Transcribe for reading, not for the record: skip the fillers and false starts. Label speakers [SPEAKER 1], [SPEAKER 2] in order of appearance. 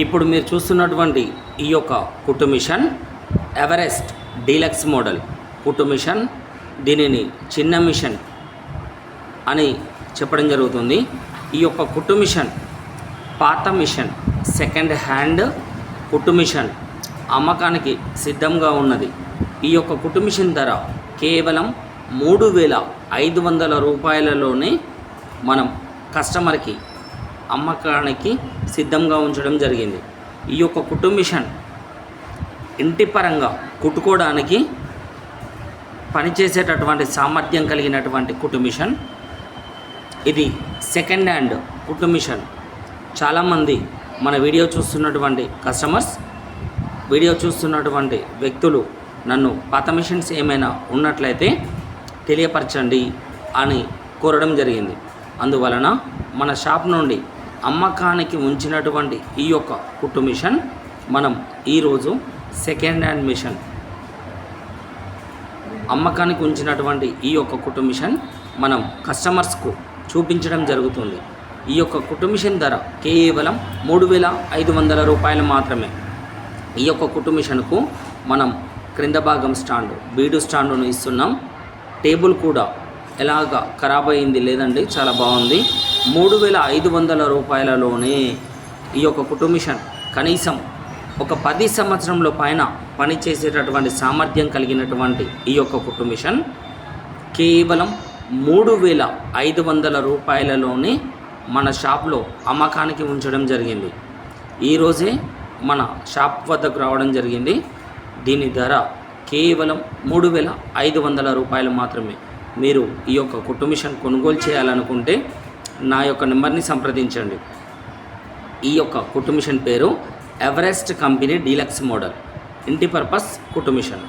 [SPEAKER 1] ఇప్పుడు మీరు చూస్తున్నటువంటి ఈ యొక్క కుట్టు మిషన్ ఎవరెస్ట్ డీలక్స్ మోడల్ కుట్టు మిషన్. దీనిని చిన్న మిషన్ అని చెప్పడం జరుగుతుంది. ఈ యొక్క కుట్టు మిషన్ పాత మిషన్, సెకండ్ హ్యాండ్ కుట్టు మిషన్ అమ్మకానికి సిద్ధంగా ఉన్నది. ఈ యొక్క కుట్టు మిషన్ ధర కేవలం 3,500 రూపాయలలోనే మనం కస్టమర్కి అమ్మకానికి సిద్ధంగా ఉంచడం జరిగింది. ఈ యొక్క కుట్టు మిషన్ ఇంటి పరంగా కుట్టుకోవడానికి పనిచేసేటటువంటి సామర్థ్యం కలిగినటువంటి కుట్టు మిషన్. ఇది సెకండ్ హ్యాండ్ కుట్టు మిషన్. చాలామంది మన వీడియో చూస్తున్నటువంటి కస్టమర్స్, వీడియో చూస్తున్నటువంటి వ్యక్తులు నన్ను పాత మిషన్స్ ఏమైనా ఉన్నట్లయితే తెలియపరచండి అని కోరడం జరిగింది. అందువలన మన షాప్ నుండి అమ్మకానికి ఉంచినటువంటి ఈ యొక్క కుట్టు మిషన్ మనం ఈరోజు సెకండ్ హ్యాండ్ మిషన్ అమ్మకానికి ఉంచినటువంటి ఈ యొక్క కుట్టు మిషన్ మనం కస్టమర్స్కు చూపించడం జరుగుతుంది. ఈ యొక్క కుట్టు మిషన్ ధర కేవలం 3,500 రూపాయలు మాత్రమే. ఈ యొక్క కుట్టు మిషన్కు మనం క్రింద భాగం స్టాండ్, బీడు స్టాండును ఇస్తున్నాం. టేబుల్ కూడా ఎలాగా ఖరాబ్ అయింది లేదండి, చాలా బాగుంది. 3,500 రూపాయలలోనే ఈ యొక్క కుట్టు మిషన్ కనీసం ఒక 10 సంవత్సరంలో పైన పనిచేసేటటువంటి సామర్థ్యం కలిగినటువంటి ఈ యొక్క కుట్టు మిషన్ కేవలం 3,500 రూపాయలలోనే మన షాప్లో అమ్మకానికి ఉంచడం జరిగింది. ఈరోజే మన షాప్ వద్దకు రావడం జరిగింది. దీని ధర కేవలం 3,500 రూపాయలు మాత్రమే. మీరు ఈ యొక్క కుట్టు మిషన్ కొనుగోలు చేయాలనుకుంటే నా యొక్క నెంబర్ని సంప్రదించండి. ఈ యొక్క కుట్టు మిషన్ పేరు ఎవరెస్ట్ కంపెనీ డీలక్స్ మోడల్ ఇంటి పర్పస్ కుట్టు మిషన్.